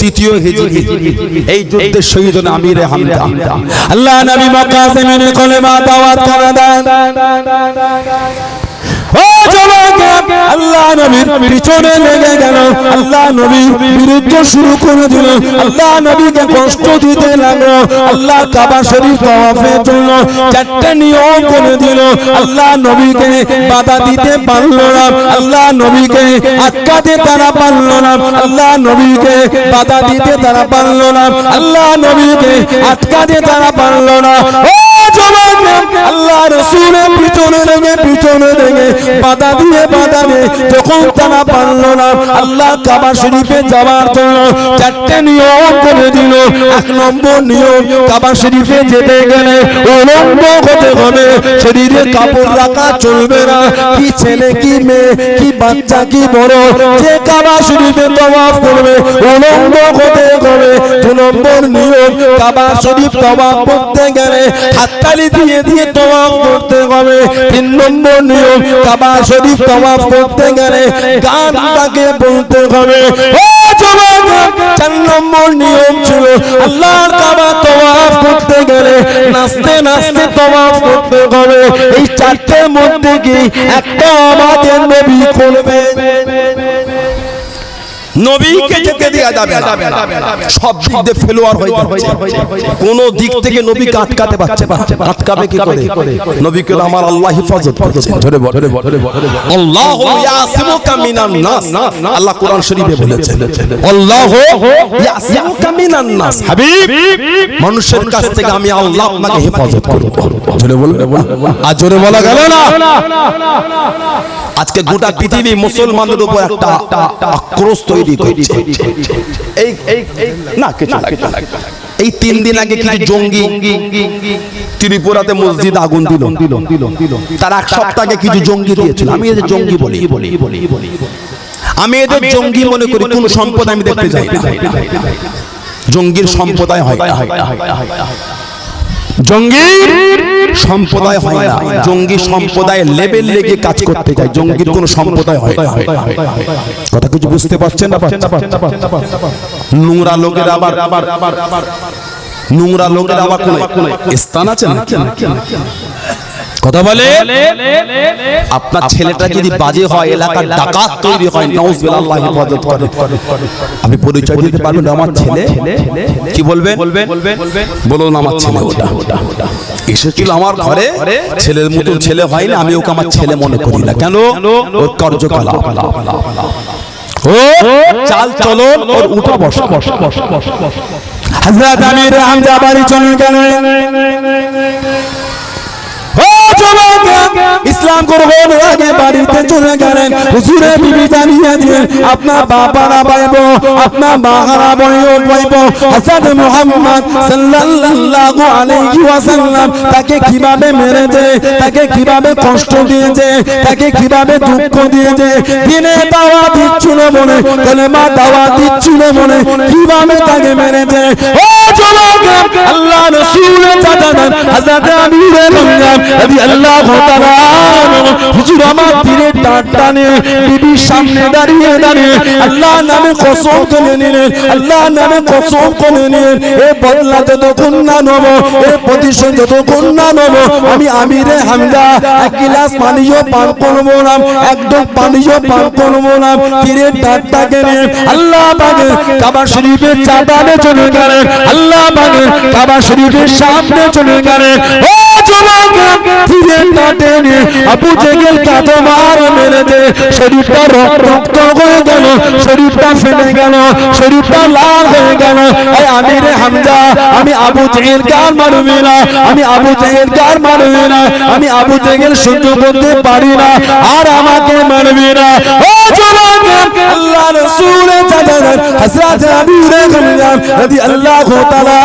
তৃতীয় হিজরি এই যুদ্ধে শহীদ হন আমির হামজা। আল্লাহ নবী মক্কা জমিনে কলেমা দাওয়াত করে দেন। ও যুবক, আল্লাহ নবীর পিছনে লেগে গেল, আল্লাহ নবীর বিরুদ্ধে শুরু করে দিল, আল্লাহ নবীকে কষ্ট দিতে লাগলো। আল্লাহ কাবা শরীফ তাওয়াফের জন্য চারটি নিয়ম করে দিল। আল্লাহ নবীকে বাধা দিতে পারলো না, আল্লাহ নবীকে আটকাতে তারা পারলো না, আল্লাহ নবীকে বাধা দিতে তারা পারলো না, আল্লাহ নবীকে আটকাতে তারা পারলো না। ও যুবক, আল্লাহ রাসূলের পিছনে লেগে বাধা দিয়ে যখন তারা পারলো না, আল্লাহ কাবা শরীফে যাওয়ার জন্য চারটে নিয়ম করে দিল। এক নম্বর নিয়ম, কাবা শরীফে যেতে গেলে উলঙ্গ হতে হবে, শরীরে কাপড় রাখা চলবে না। কি ছেলে কি মেয়ে কি বাচ্চা কি বড়, যে কাবা শরীফে তাওয়াফ করবে উলঙ্গ হতে হবে। দু নম্বর নিয়ম, কাবা শরীফ তাওয়াফ করতে গেলে হাততালি দিয়ে দিয়ে তাওয়াফ করতে হবে। তিন নম্বর নিয়ম, কাবা শরীফ তাওয়াফ করতে গেলে গানটাকে বলতে হবে। ও যুবক, চার নম্বর নিয়ম ছিল আল্লাহর কাবা তাওয়াফ করতে গেলে নাচতে নাচতে তাওয়াফ করতে হবে। এই চারটের মধ্যে কি একটা আমাদের নবী করবে? নবীকে যেতে দেয়া যাবে না, সব দিক দিয়ে ফেলোয়ার হয়ে যাচ্ছে, কোন দিক থেকে নবীকে আটকাতে পারছে না। আটকাবে কি করে? নবীকে আমার আল্লাহ হেফাজত করছে। ধরে বল, আল্লাহু ইয়াসিমুকা মিনান নাস, আল্লাহ কোরআন শরীফে বলেছেন আল্লাহু ইয়াসিমুকা মিনান নাস, হাবিব মানুষের কাছ থেকে আমি আল্লাহ আপনাকে হেফাজত করব। ধরে বল, আর জোরে বলা গেল না। আজকে গোটা পৃথিবী মুসলমানদের উপর একটা আক্রোশ তৈরি করছে। এই 3 দিন আগে কিছু জঙ্গি ত্রিপুরাতে মসজিদ আগুন দিল, তার এক সপ্তাহ আগে কিছু জঙ্গি দিয়েছিল। আমি এদের জঙ্গি বলি, আমি এদের জঙ্গি মনে করি। কোন সম্প্রদায় আমি দেখতে যাই, জঙ্গির সম্প্রদায় হয়, জঙ্গির সম্প্রদায় হয় না। জঙ্গি সম্প্রদায়ের লেভেল লেগে কাজ করতে যায়, জঙ্গির কোন সম্প্রদায় হয় না। কথা কিছু বুঝতে পারছেন না? নোংরা লোকের আবার কোন স্থান আছে না? কথা বলে, আপনার ছেলেটা যদি বাজে হয়, এলাকার ডাকাত তৈরি হয়, নাউজুবিল্লাহ, আল্লাহ হেফাজত করে। আপনি পরিচয় দিতে পারবেন আমার ছেলে? কি বলবেন? বলুন আমার ছেলে ওটা এসেছিল আমার ঘরে, ছেলের মতন ছেলে হয় না, আমি ওকে আমার ছেলে মনে করি না। কেন? ওর কার্যকলাপ, ও চাল চলন, ওর উঠা বসা। হযরত আমির হামজা বাড়ি চলে গেলেন। ইসলাম গ্রহণ আগে বাড়িতে চলে গেলেন। হুজুরে বিবি জানিয়ে দিলেন আপনার বাবারা পাইব, আপনার মাহারা পাইব হযরত মুহাম্মদ সাল্লাল্লাহু আলাইহি ওয়াসাল্লাম তাকে কিভাবে মেরেছে, তাকে কিভাবে কষ্ট দিয়েছে, তাকে কিভাবে দুঃখ দিয়েছে। দিনে দাওয়াত দিচ্ছিল বলে, কলেমা দাওয়াত দিচ্ছিল বলে কিভাবে তাকে মেরেছে। ও যুবক, আল্লাহ রাসূলের চাচা হযরত আমির হামজা রাদিয়াল্লাহু তাআলা হুজুর আমার দিনে টানে বিবির সামনে দাঁড়িয়ে আল্লাহ নামে কসম করে নিলেন, আল্লাহ নামে কসম করে নিলেন, এ বদলা যতক্ষণ না নেব, এ প্রতিশোধ যতক্ষণ না নেব, আমি আমিরে হামজা এক গ্লাস পানিও পান করবো না, একদম পানিও পান করবো না। তীরের ডাকটাকে নিয়ে আল্লাহ পাকের কাবা শরীফের চাঁদানে চলে গেলেন, আল্লাহ পাকের কাবা শরীফের সামনে চলে গেলেন। ও যুবক, তীরের ডাকে নিয়ে আবু জেহেল কাঁধে মার মেরেছে, শরীরটা রক্ত হয়ে গেল, শরীরটা ফেলে গেল, শরীরটা লাল হয়ে গেল। এই আমিরে হামজা, আমি আবু জেহেল কার মারবি না, আমি আবু জেহেল কার মারবি না, আমি আবু জেহেল সহ্য করতে পারি না, আর আমাকে মারবি না। ও যুবক, আল্লাহ রাসূলের চাচা হযরত আমির হামজা রাদিয়াল্লাহু তাআলা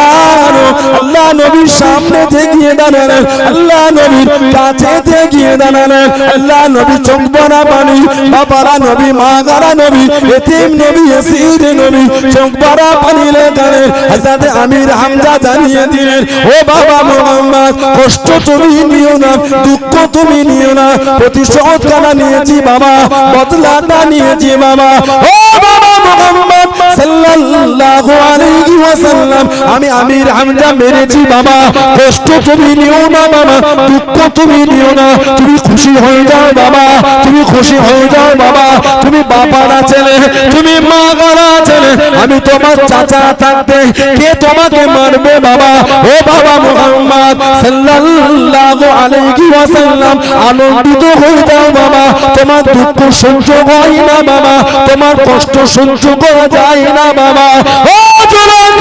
আল্লাহ নবীর সামনে গিয়ে দাঁড়ালেন, আল্লাহ নবীর কাছে গিয়ে দাঁড়ালেন। আল্লাহ নবী চোখ ভরা পানি, বাবারা নবী, মাগারা নবী, এতিম নবী, এসির নবী, চোখ ভরা পানি লেখালেন। হযরত আমির হামজা জানিয়ে দিলেন, ও বাবা মুহাম্মদ, কষ্ট তুমি নিও না, দুঃখ তুমি নিও না, প্রতিশোধ করা নিয়েছি বাবা, বদলাটা নিয়েছি বাবা। ও বাবা মুহাম্মদ সাল্লাল্লাহু আলাইহি ওয়াসাল্লাম আমি আমির হামজা মেরেছি বাবা, কষ্ট তুমি নিও না বাবা, দুঃখ তুমি নিও না, তুমি খুশি হয়ে যাও বাবা, তুমি খুশি হয়ে যাও বাবা, তুমি বাবারা ছেলে, তুমি মা গড়া ছেলে, আমি তোমার চাচা থাকতে কে তোমাকে মারবে বাবা? ও বাবা মুহাম্মদ সাল্লাল্লাহু আলাইহি ওয়াসাল্লাম আনন্দিত হয়ে যাও বাবা, তোমার দুঃখ সহ্য হয় না বাবা, তোমার কষ্ট সহ্য করা যায় না বাবা। ও জওয়ান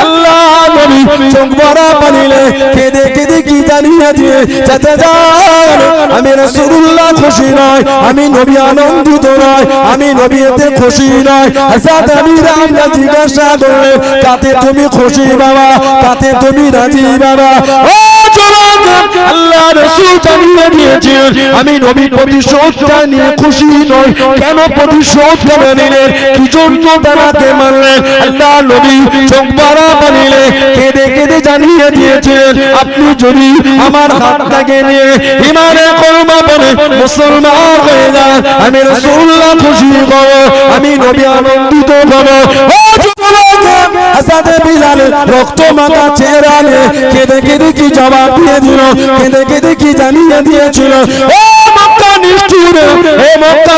আল্লাহ নবী চোখ ভরা পানিলে কেঁদে কেঁদে কি জানিয়ে দিয়ে চাচা যান আমি রাসূলুল্লাহ খুশি নয়, আমি নবী আনন্দিত নয়, আমি নবী এতে খুশি নয়। হযরত আমির হামজা জিজ্ঞাসা করলেন কাতে তুমি খুশি বাবা, কাতে তুমি রাজি বাবা? ও জওয়ান আল্লাহ রাসূল জানিয়ে দিয়েছেন আমি নবী প্রতিশোধটা নিয়ে খুশি নয়। কেন প্রতিশোধ কেন নিলেন, কি জন্য তাকে মারলেন? আল্লাহ নবী চোখ ভরা পানিলে কেঁদে কেঁদে জানিয়ে দিয়েছেন আপনি যদি আমার হাতটাকে নিয়ে ইমানে কলমা পড়ে মুসলমান হয়ে যান আমি রাসূলুল্লাহ খুশি হব, আমি নবী আনন্দিত হব। ও যুবক হযরত বিলাল রক্ত মাখা চেহারা নিয়ে কেঁদে কেঁদে কি জবাব দিয়ে দিল, কেঁদে কেঁদে কি জানিয়ে দিয়েছিল? ও মক্কা নিষ্ঠুর, হে মক্কা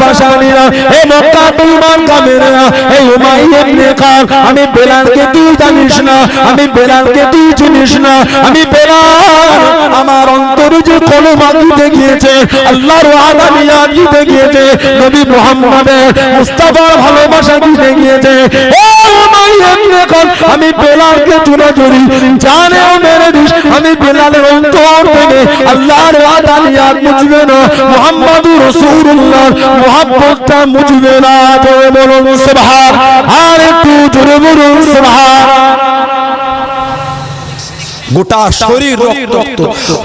বাসানীরা, হে মক্কা বেঈমান কাফেররা, হে উমাইয়া ইবনে খালদ, আমি বেলালকে তুই জানিস না, আমি বেলালকে তুই চিনিস না, আমি বেলাল আমার অন্তরে যে কলমা দিতে গিয়েছে, আল্লাহর ওয়াদা নিয়ে দিতে গিয়েছে, নবী মুহাম্মদের মুস্তাফার ভালোবাসা দিতে গিয়েছে। ও উমাইয়া ইবনে খালদ আমি বেলালকে চুরে চুরি জানেও মেরে দিস, আমি বেলালের অন্তর থেকে আল্লাহর ওয়াদা নিয়ে মুছবে না, মুহাম্মদুর রাসূলুল্লাহ মুহাব্বতটা মুছবে না। জোরে বলুন সুবহান, আর একটু জোরে বলুন সুবহান। গোটা শরীর রক্ত,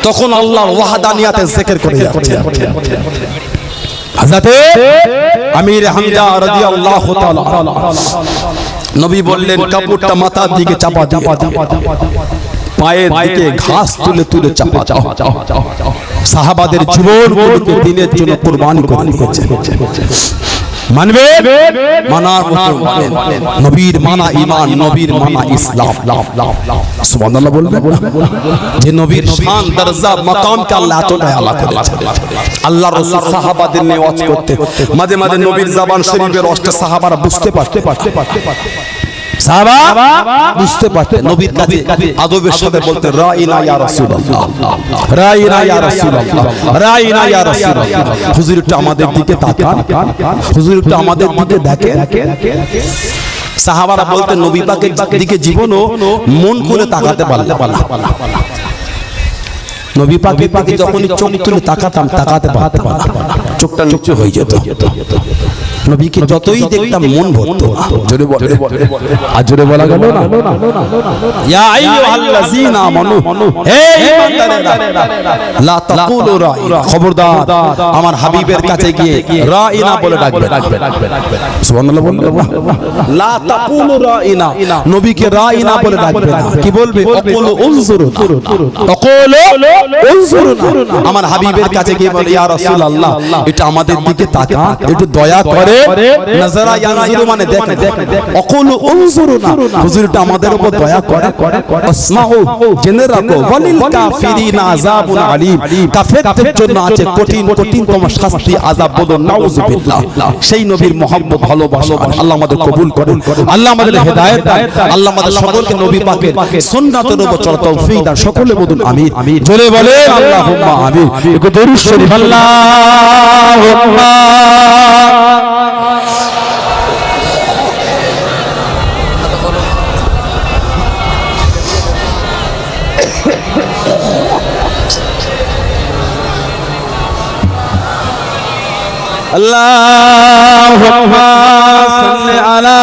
তখন আল্লাহর ওয়াহদানিয়াতে জিকির করে যাচ্ছে। হযরত আমির হামজা রাদিয়াল্লাহু তাআলা নবী বললেন কাপড়টা মাথার দিকে চাপা দাও, পায়ের দিকে ঘাস তুলে তুলে চাপা দাও। সাহাবাদের জীবনগুলোকে দিনের জন্য কুরবানি করে দিয়েছে। মানবে মানার মতো মানেন, নবীর মানা ঈমান, নবীর মানা ইসলাম। সুবহানাল্লাহ বলবেন যে নবীর শান দরজা মাকামকে আল্লাহ এতটাই আলা করেছে। আল্লাহর রাসূল সাহাবাদের নিয়ে ওয়াজ করতে মাঝে মাঝে নবীর জবান শরীফের অষ্টে সাহাবারা বুঝতে পারতে সাহাবা বুঝতে পারতেন, নবীর কাছে আদবের সাথে বলতেন রাইনা ইয়া রাসূলুল্লাহ, রাইনা ইয়া রাসূলুল্লাহ, রাইনা ইয়া রাসূলুল্লাহ। হুজুর একটু আমাদের দিকে তাকান, হুজুর একটু আমাদের দিকে দেখেন। সাহাবারা বলতেন নবী পাকের দিকে জীবনও মন করে তাকাতে পারলে নবী পাকে যখনই চোখ তুলে তাকাতে পারতাম, চোখটা নিচু হয়ে যেত। নবীকে যতই দেখতাম মন ভরতো না। জোরে বলে, আর জোরে বলা গেল না? ইয়া আইয়ুহাল্লাযীনা আমানু, হে ঈমানদারেরা, লা তাকুলু রাইনা, খবরদার আমার হাবিবের কাছে গিয়ে রাইনা বলে ডাকবেন। সুবহানাল্লাহ বলবেন, লা তাকুলু রাইনা, নবীকে রাইনা বলে ডাকবেন না। কি বলবে? আকুলু উনজুরুনা, আকুলু উনজুরুনা। আমার হাবিবের কাছে গিয়ে বলে ইয়া রাসূলুল্লাহ এটা আমাদের দিকে তাকান, একটু দয়া করে নজরা ইয়ানজুরু মানে দেখেন, আকুলু উনজুরুনা, হুজুরটা আমাদের উপর দয়া করে। আসমাউ, জেনে রাখো, ওয়ালিল কাফিরিনা আযাবুন আলীম, কাফেরদের জন্য আছে কঠিন কঠিনতম শাস্তি, আযাব। বলুন নাউযুবিল্লাহ। সেই নবীর মহব্বত ভালোবাসা আল্লাহ আমাদের কবুল করুন, আল্লাহ আমাদের হেদায়েত দান, আল্লাহ আমাদের সকলকে নবী পাকের সুন্নাতের উপর চলার তৌফিক দান। সকলে বলুন আমিন। জোরে বলে আল্লাহুম্মা আমিন। একটু দরুদ শরীফ আল্লাহুম্মা আল্লাহুম্মা সাল্লি আলা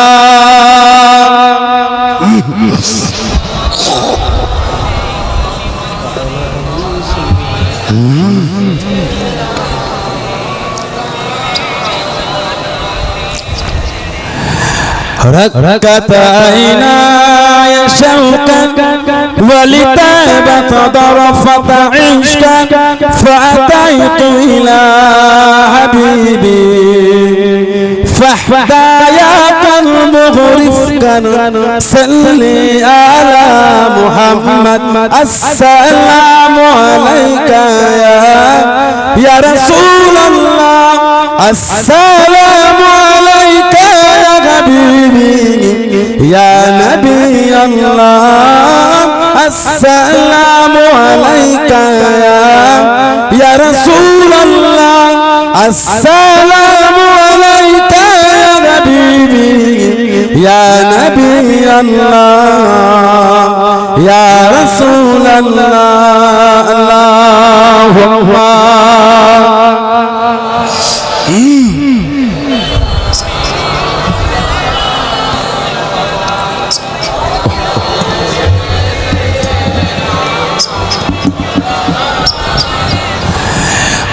ركت عيناي شوقا ولتابت ضرفت عشقا فأتيت إلى حبيبي فاحداياك المغرف كان صلي على محمد السلام عليك يا رسول الله السلام عليك يا حبيبي يا نبي الله السلام عليك يا رسول الله السلام عليك يا حبيبي يا نبي الله يا رسول الله اللهم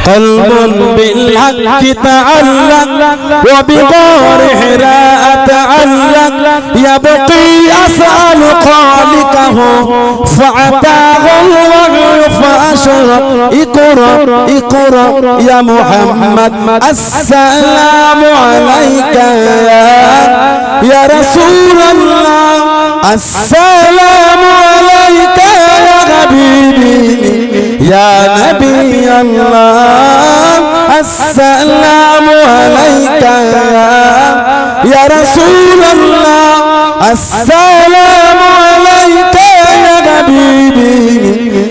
قلب بالحق تعلق وبغار حراء تعلق يبقي أسأل خالقه فأتاه الوحي فأشرق اقرأ يا محمد السلام عليك يا رسول الله السلام عليك يا حبيبي يا نبي الله السلام عليك يا رسول الله السلام عليك يا حبيبي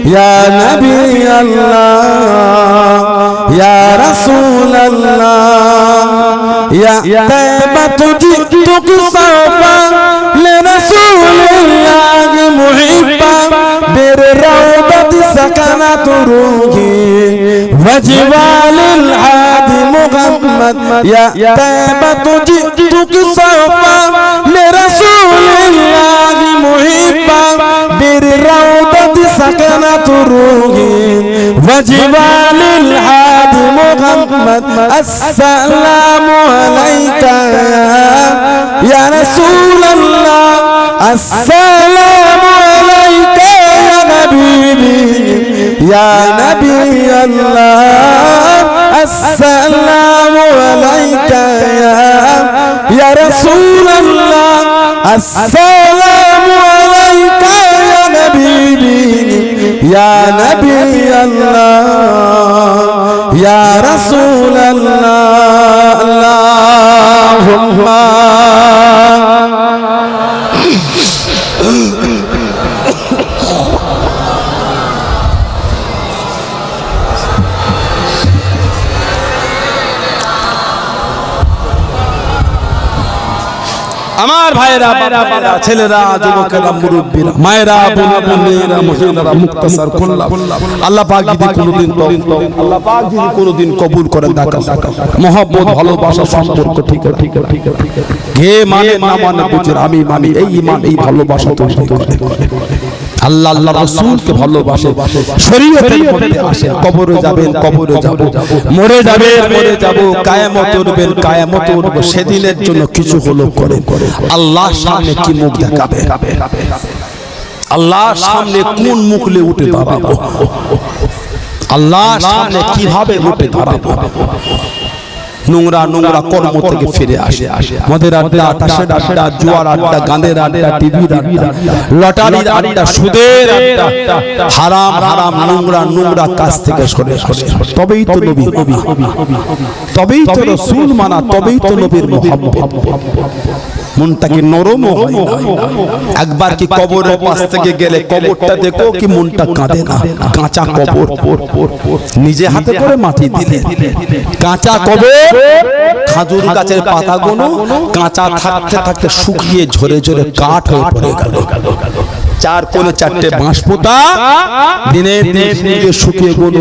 يا نبي الله يا رسول الله يا طيبة جئتك صوفا لرسول الله محبا بالروضة سكنت روحي وجبال العادي محمد يا طيبة جئتك صوفا لرسول الله محبا بالروضة سكنت روحي وجبال العادي محمد السلام عليك يا رسول الله السلام عليك يا حبيبي يا نبي الله السلام عليك يا رسول الله السلام عليك يا حبيبي يا نبي الله يا رسول الله اللهم আমার ভাইরা বাবারা ছেলেরা যুবকেরা মুরব্বিরা মায়েরা বোনেরা মহিলারা মুক্তাসার খুললাম আল্লাহ পাক যদি কোনোদিন আল্লাহ পাক যদি কোনোদিন কবুল করেন দেখা মহব্বত ভালোবাসা সম্পর্ক ঠিক হে মানে না মানে বুঝেন আমি মানি এই ঈমান এই ভালোবাসা তৈরি করে আল্লাহ আল্লাহ রাসূলকে ভালোবাসে শরীয়তের মধ্যে আসে কবরে যাবেন কবরে যাব মরে যাবেন মরে যাব কিয়ামত উঠবেন কিয়ামত উঠবে সেদিনের জন্য কিছু হলো করে আল্লাহর সামনে কি মুখ দেখাবে আল্লাহর সামনে কোন মুখ নিয়ে উঠে দাঁড়াবো আল্লাহর সামনে কিভাবে উঠে দাঁড়াবো নোংরা নোংরা কর্ম থেকে ফিরে আসে মদের আড্ডা তাসের আড্ডা জুয়ার আড্ডা গানের আড্ডা টিভির আড্ডা লটারির আড্ডা সুদের আড্ডা হারাম হারাম নোংরা নোংরা কাজ থেকে সরে আসে তবেই তো নবী তবেই তো রাসূল মানা তবেই তো নবীর মুহাব্বত মনটাকে নরম হয় একবার কি কবরের পাশ থেকে গেলে কবরটা দেখো কি মনটা কাঁদে না কাঁচা কবর নিজে হাতে করে মাটি দিলে কাঁচা কবর খাজুর গাছের পাতাগুলো কাঁচা থাকতে থাকতে শুকিয়ে ঝরে ঝরে কাঠ হয়ে পড়ে গেল চার কোণে চারটে বাঁশ পোতা দিনে দিনে শুকিয়ে গেল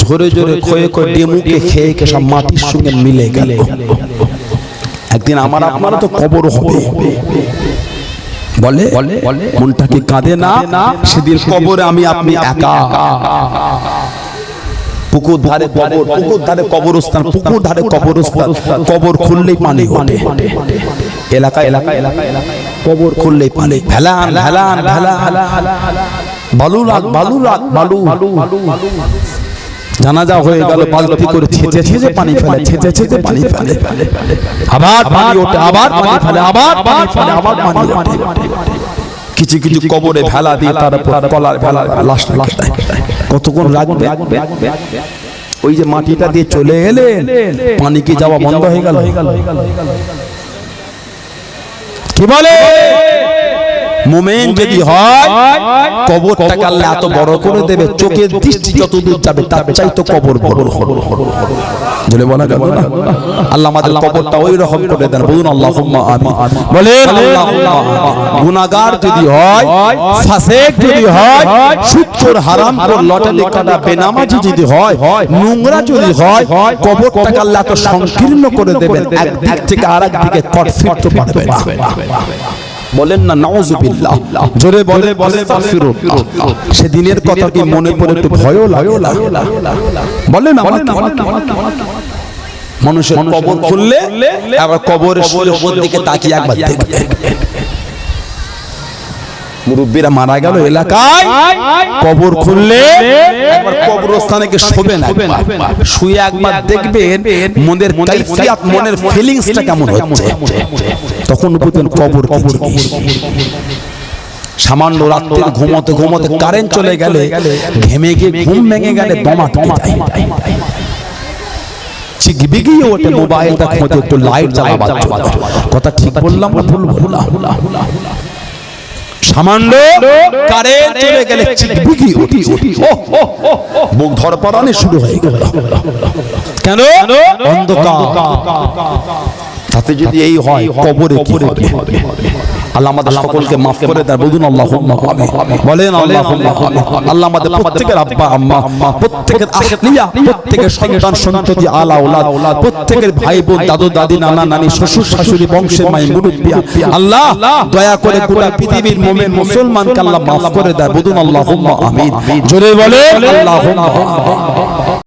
ঝরে ঝরে ক্ষয়ে ক্ষয়ে ডেমুকে খেয়ে খেয়ে সব মাটির সঙ্গে মিলে গেল একদিন আমার আপনারা তো কবর হবে বলে মনটা কি কাঁদে না সেদিন কবরে আমি আপনি একা পুকুর ধারে কবর পুকুর ধারে কবরস্থান পুকুর ধারে কবরস্থান কবর খুললেই পানি ওঠে এলাকা এলাকা এলাকা কবর খুললেই পানি ভেলান ভেলান ভেলা বালু রাত বালু রাত বালু জানাজা হয়ে গেল, বালতি করে ছেঁচে ছেঁচে পানি ফেলে, ছেঁচে ছেঁচে পানি ফেলে, আবার পানি ওঠে, আবার পানি ফেলে, আবার পানি ফেলে, আবার পানি ওঠে। কিছু কিছু কবরে ভেলা দিয়ে তার উপর কলার ভেলা লাশ রেখে দেয়। কতক্ষণ রাখবে? ওই যে মাটিটা দিয়ে চলে এলেন, পানি কি যাওয়া বন্ধ হয়ে গেল? কি বলে? মুমিন যদি হয় কবরটাকে আল্লাহ এত বড় করে দেবে, চোখের দৃষ্টি যত দূর যাবে তার চাইতে কবর বড় বলে বলা গেল না? আল্লাহ আমাদের কবরটা ওই রকম করে দেন, বলুন আল্লাহুম্মা আমিন। বলেন আল্লাহুম্মা আমিন। গুনাহগার যদি হয়, ফাসিক যদি হয়, সুদখোর হারামখোর লটারি কাটা বেনামাজি যদি হয়, নোংরা যদি হয়, কবরটাকে আল্লাহ এত সংকীর্ণ করে দেবেন, একদিক থেকে আরেক দিকে কট ফিরতে পারবে না। বলেন না নাউযুবিল্লাহ, জোরে বলে আস্তাগফিরুল্লাহ। সেদিনের কথা কি মনে পড়ে একটু ভয়ও লাগে? বলেন আমাকে, মানুষের কবর খুললে আবার কবরের ওপর দিকে তাকিয়ে একবার দেখবে। মুরব্বীরা মারা গেল এলাকায়, কবর খুললে একবার কবরস্থানে গিয়ে শোবেন, শুয়ে একবার দেখবেন মনের কাইফিয়াত, মনের ফিলিংসটা কেমন হচ্ছে। তখন বুঝবেন কবর কি জিনিস। সামান্য রাত্রে ঘুমোতে ঘুমোতে কারেন্ট চলে গেলে, ঘেমে গিয়ে ঘুম ভেঙে গেলে দম আটকে যায়, চিকবিগিয়ে ওঠে, মোবাইলটা খোঁজে একটু লাইট জ্বালাবার জন্য। কথা ঠিক বললাম না ভুল বললাম? সামান্য কারেন্ট চলে গেলে চিকবিগি উঠি, বুক ধরপড়ানি শুরু হয়ে গেল। কেন? অন্ধকার। তাতে যদি এই হয় কবরে কি হবে? আল্লাহ আমাদের সকলকে মাফ করে দেন, বলুন আল্লাহুম্মা আমিন। বলেন আল্লাহুম্মা আমিন। আল্লাহ আমাদের প্রত্যেকের আব্বা আম্মা, প্রত্যেকের আহলিয়া, প্রত্যেকের সন্তান সন্ততি আলা আওলাদ, প্রত্যেকের ভাই বোন, দাদু দাদি, নানা নানি, শ্বশুর শাশুড়ি, বংশের মাই মুরব্বি, আল্লাহ দয়া করে গোটা পৃথিবীর মুমিন মুসলমানকে আল্লাহ মাফ করে দেন, বলুন আল্লাহুম্মা আমিন। জোরে বলেন আল্লাহুম্মা আমিন।